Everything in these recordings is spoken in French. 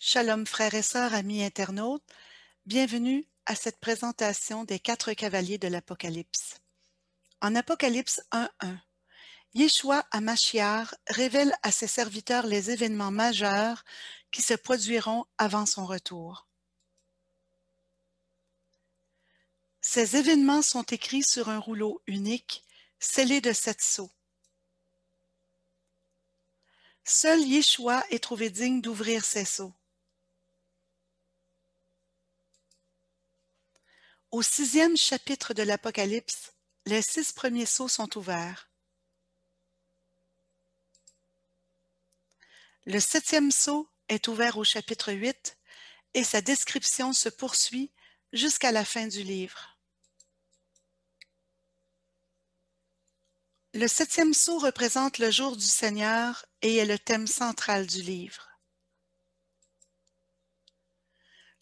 Shalom frères et sœurs, amis internautes, bienvenue à cette présentation des 4 cavaliers de l'Apocalypse. En Apocalypse 1.1, Yeshua HaMashiach révèle à ses serviteurs les événements majeurs qui se produiront avant son retour. Ces événements sont écrits sur un rouleau unique, scellé de 7 sceaux. Seul Yeshua est trouvé digne d'ouvrir ces sceaux. Au 6e chapitre de l'Apocalypse, les 6 premiers sceaux sont ouverts. Le 7e sceau est ouvert au chapitre 8 et sa description se poursuit jusqu'à la fin du livre. Le 7e sceau représente le jour du Seigneur et est le thème central du livre.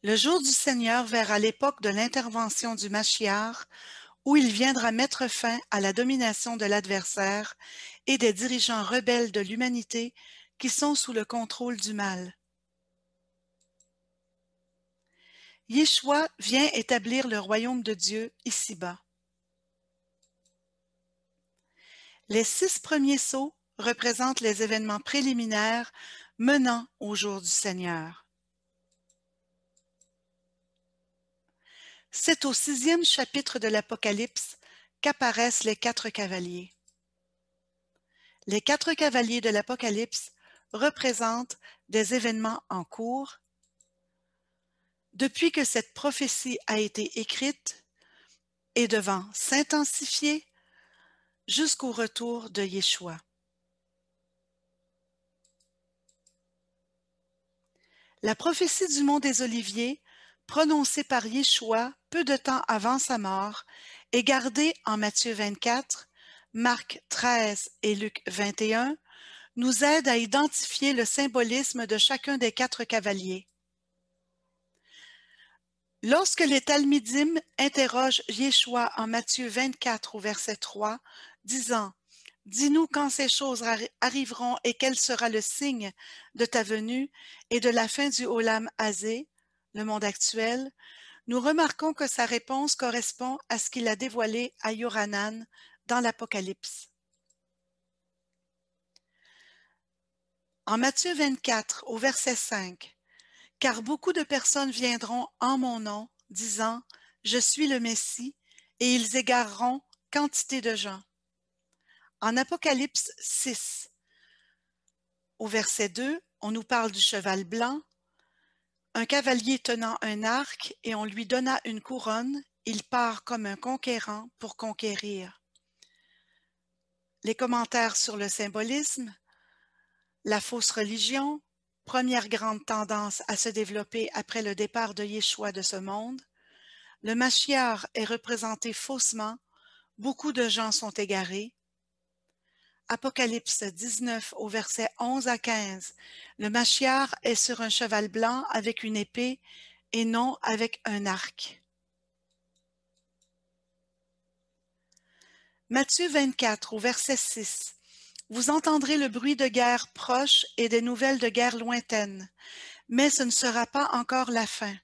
Le jour du Seigneur verra l'époque de l'intervention du Mashiach, où il viendra mettre fin à la domination de l'adversaire et des dirigeants rebelles de l'humanité qui sont sous le contrôle du mal. Yeshua vient établir le royaume de Dieu ici-bas. Les 6 premiers sceaux représentent les événements préliminaires menant au jour du Seigneur. C'est au 6e chapitre de l'Apocalypse qu'apparaissent les 4 cavaliers. Les 4 cavaliers de l'Apocalypse représentent des événements en cours. Depuis que cette prophétie a été écrite et devant s'intensifier jusqu'au retour de Yeshua. La prophétie du mont des Oliviers, prononcée par Yeshua peu de temps avant sa mort, est gardée en Matthieu 24, Marc 13 et Luc 21, nous aide à identifier le symbolisme de chacun des 4 cavaliers. Lorsque les Talmidim interrogent Yeshua en Matthieu 24 au verset 3, disant « Dis-nous quand ces choses arriveront et quel sera le signe de ta venue et de la fin du Olam Hazé, le monde actuel », nous remarquons que sa réponse correspond à ce qu'il a dévoilé à Yohanan dans l'Apocalypse. En Matthieu 24 au verset 5, « Car beaucoup de personnes viendront en mon nom, disant « Je suis le Messie », et ils égareront quantité de gens. » En Apocalypse 6, au verset 2, on nous parle du cheval blanc, un cavalier tenant un arc, et on lui donna une couronne, il part comme un conquérant pour conquérir. Les commentaires sur le symbolisme, la fausse religion, première grande tendance à se développer après le départ de Yeshua de ce monde. Le Mashiach est représenté faussement, beaucoup de gens sont égarés. Apocalypse 19 au verset 11 à 15, le Mashiach est sur un cheval blanc avec une épée et non avec un arc. Matthieu 24 au verset 6, vous entendrez le bruit de guerre proche et des nouvelles de guerre lointaines, mais ce ne sera pas encore la fin.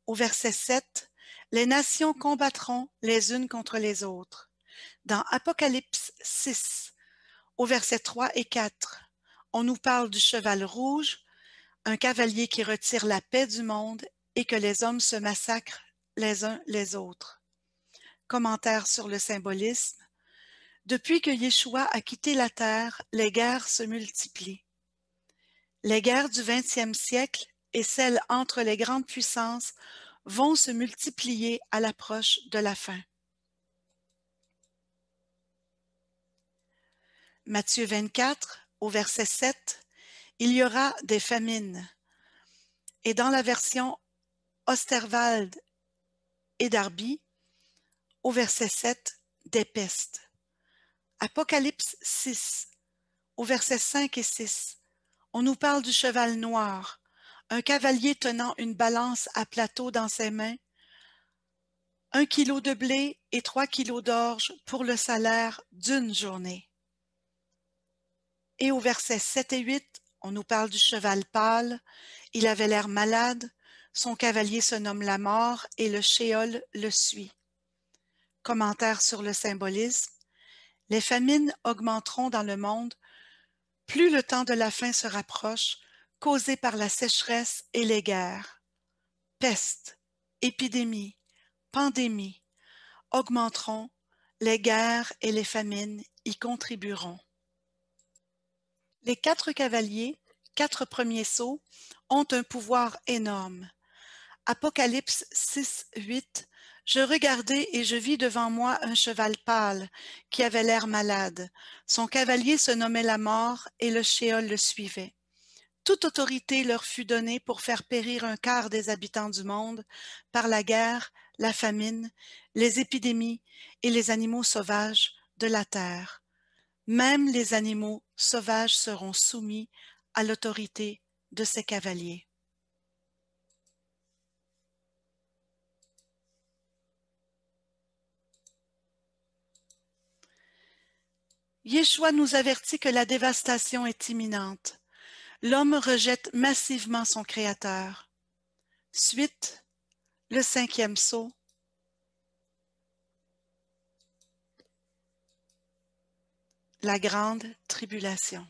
Au verset 7, les nations combattront les unes contre les autres. Dans Apocalypse 6, au verset 3 et 4, on nous parle du cheval rouge, un cavalier qui retire la paix du monde et que les hommes se massacrent les uns les autres. Commentaire sur le symbolisme. Depuis que Yeshua a quitté la terre, les guerres se multiplient. Les guerres du 20e siècle et celles entre les grandes puissances vont se multiplier à l'approche de la fin. Matthieu 24, au verset 7, il y aura des famines. Et dans la version Osterwald et Darby, au verset 7, des pestes. Apocalypse 6, au verset 5 et 6, on nous parle du cheval noir, un cavalier tenant une balance à plateau dans ses mains, 1 kilo de blé et 3 kilos d'orge pour le salaire d'une journée. Et au verset 7 et 8, On nous parle du cheval pâle, il avait l'air malade, son cavalier se nomme la mort et le shéol le suit. Commentaire sur le symbolisme. Les famines augmenteront dans le monde plus le temps de la fin se rapproche, causé par la sécheresse et les guerres. Peste, épidémie, pandémie augmenteront, les guerres et les famines y contribueront. Les 4 cavaliers, 4 premiers sceaux, ont un pouvoir énorme. Apocalypse 6:8. Je regardai et je vis devant moi un cheval pâle, qui avait l'air malade. Son cavalier se nommait la mort, et le shéol le suivait. Toute autorité leur fut donnée pour faire périr un quart des habitants du monde par la guerre, la famine, les épidémies et les animaux sauvages de la terre. Même les animaux sauvages seront soumis à l'autorité de ces cavaliers. Yeshua nous avertit que la dévastation est imminente. L'homme rejette massivement son Créateur. Suite, le 5e sceau. La grande tribulation.